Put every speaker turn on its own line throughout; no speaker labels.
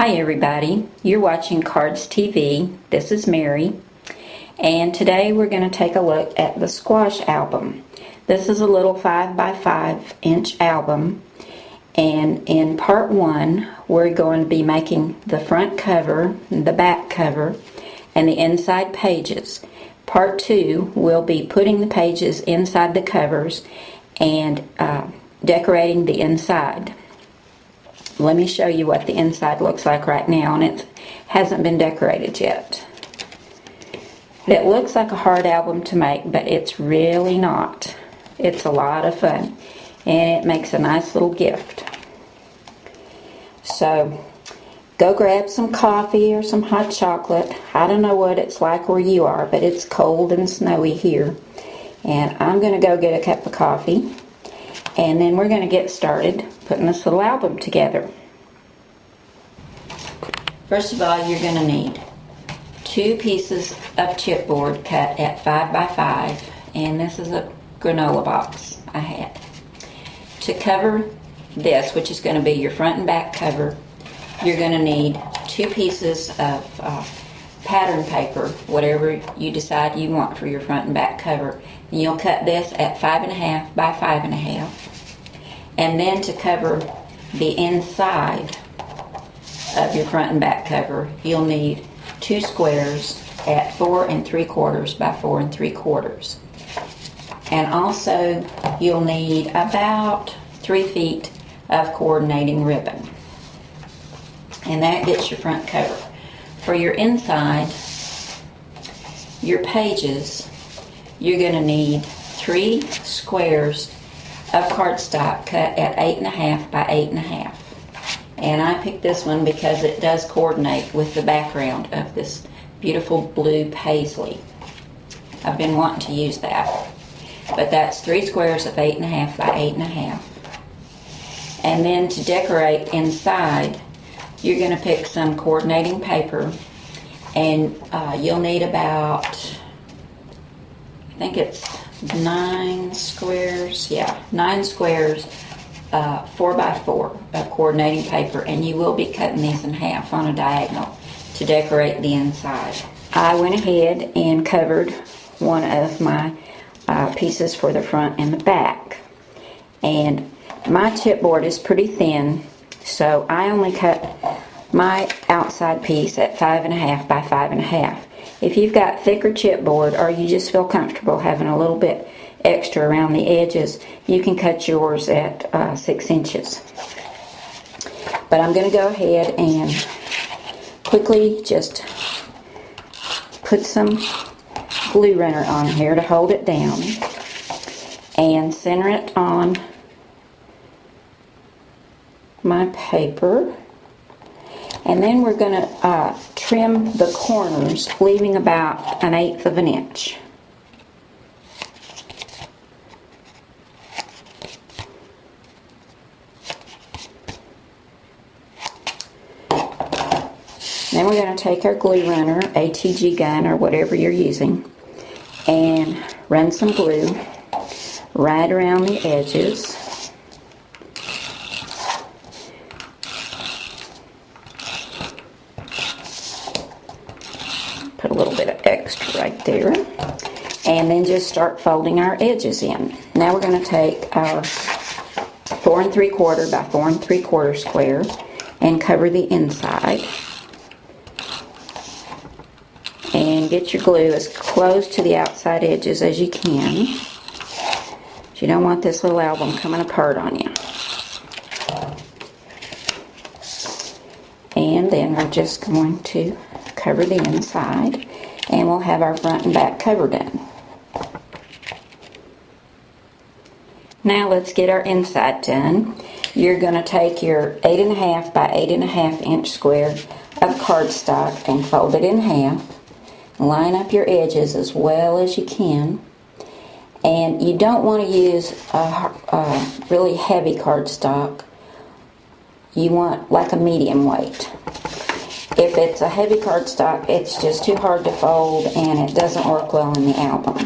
Hi everybody, you're watching Cards TV. This is Mary, and today we're going to take a look at the Squash album. This is a little 5x5 inch album, and in part 1 we're going to be making the front cover, the back cover, and the inside pages. Part 2 we'll be putting the pages inside the covers and decorating the inside. Let me show you what the inside looks like right now, and it hasn't been decorated yet. It looks like a hard album to make, but it's really not. It's a lot of fun, and it makes a nice little gift. So, go grab some coffee or some hot chocolate. I don't know what it's like where you are, but it's cold and snowy here. And I'm going to go get a cup of coffee, and then we're going to get started putting this little album together. First of all, you're going to need 2 pieces of chipboard cut at 5x5, and this is a granola box I had. To cover this, which is going to be your front and back cover, you're going to need 2 pieces of pattern paper, whatever you decide you want for your front and back cover. And you'll cut this at 5.5 by 5.5. And then to cover the inside of your front and back cover, you'll need 2 squares at 4 3/4 by 4 3/4. And also you'll need about 3 feet of coordinating ribbon. And that gets your front cover. For your inside, your pages, you're going to need 3 squares of cardstock cut at 8.5 by 8.5. And I picked this one because it does coordinate with the background of this beautiful blue paisley. I've been wanting to use that. But that's 3 squares of 8.5 by 8.5. And then to decorate inside, you're going to pick some coordinating paper, and you'll need about, I think it's 9 squares, 9 squares, 4x4 of coordinating paper, and you will be cutting these in half on a diagonal to decorate the inside. I went ahead and covered one of my pieces for the front and the back, and my chipboard is pretty thin, so I only cut my outside piece at 5.5 by 5.5. If you've got thicker chipboard, or you just feel comfortable having a little bit extra around the edges, you can cut yours at 6 inches. But I'm going to go ahead and quickly just put some glue runner on here to hold it down and center it on my paper. And then we're going to trim the corners, leaving about 1/8 of an inch. Then we're going to take our glue runner, ATG gun, or whatever you're using, and run some glue right around the edges. Put a little bit of extra right there, and then just start folding our edges in. Now we're going to take our 4 3/4 by 4 3/4 square and cover the inside, and get your glue as close to the outside edges as you can. You don't want this little album coming apart on you. And then we're just going to cover the inside, and we'll have our front and back cover done. Now let's get our inside done. You're going to take your 8.5 by 8.5 inch square of cardstock and fold it in half. Line up your edges as well as you can. And you don't want to use a really heavy cardstock. You want like a medium weight. If it's a heavy cardstock, it's just too hard to fold and it doesn't work well in the album.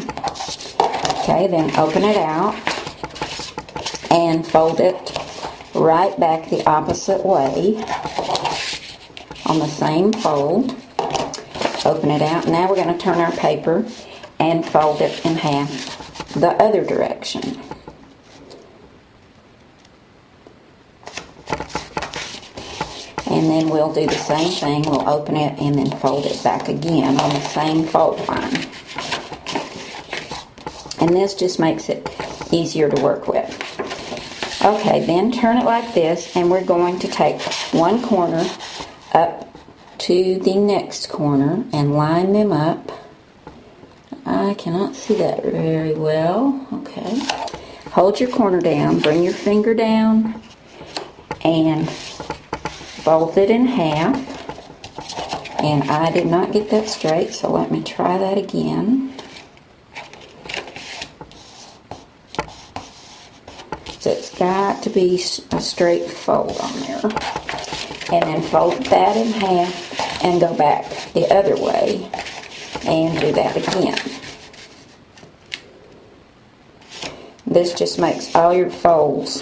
Okay, then open it out and fold it right back the opposite way. on the same fold. Open it out. Now we're going to turn our paper and fold it in half the other direction. And then we'll do the same thing. We'll open it and then fold it back again on the same fold line. And this just makes it easier to work with. Okay, then turn it like this, and we're going to take one corner up to the next corner and line them up. I cannot see that very well. Okay. Hold your corner down, bring your finger down, and fold it in half. And I did not get that straight, so let me try that again. So it's got to be a straight fold on there. And then fold that in half and go back the other way and do that again. This just makes all your folds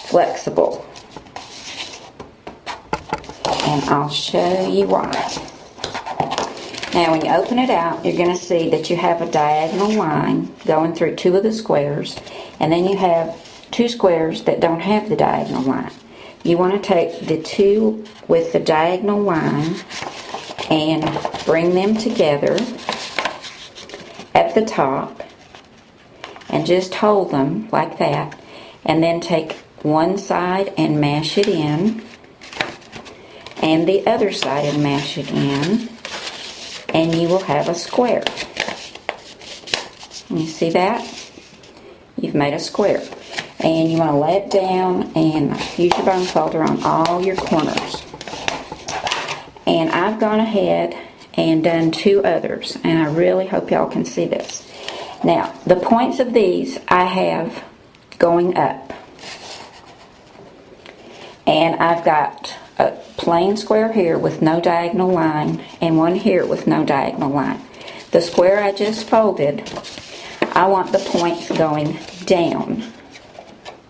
flexible. And I'll show you why. Now when you open it out, you're going to see that you have a diagonal line going through two of the squares, and then you have two squares that don't have the diagonal line. You want to take the two with the diagonal line and bring them together at the top and just hold them like that, and then take one side and mash it in and the other side and mash it in, and you will have a square. You see that? You've made a square. And you want to lay it down and use your bone folder on all your corners. And I've gone ahead and done two others, and I really hope y'all can see this. Now, the points of these I have going up. And I've got a plain square here with no diagonal line, and one here with no diagonal line. The square I just folded, I want the points going down.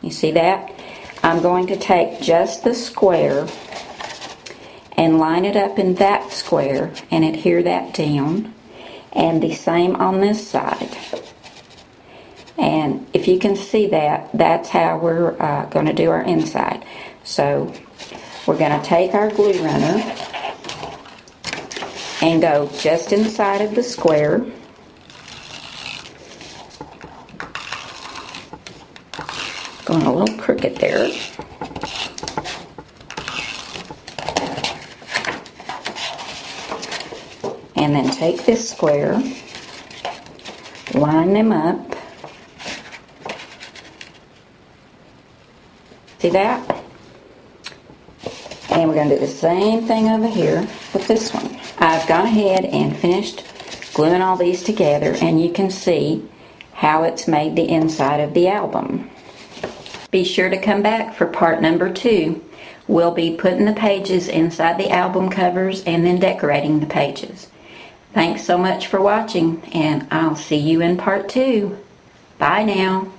You see that? I'm going to take just the square and line it up in that square and adhere that down, and the same on this side. And if you can see that, that's how we're going to do our inside. So we're going to take our glue runner and go just inside of the square. Going a little crooked there. And then take this square, line them up. See that? And we're going to do the same thing over here with this one. I've gone ahead and finished gluing all these together, and you can see how it's made the inside of the album. Be sure to come back for part number 2. We'll be putting the pages inside the album covers and then decorating the pages. Thanks so much for watching, and I'll see you in part 2. Bye now.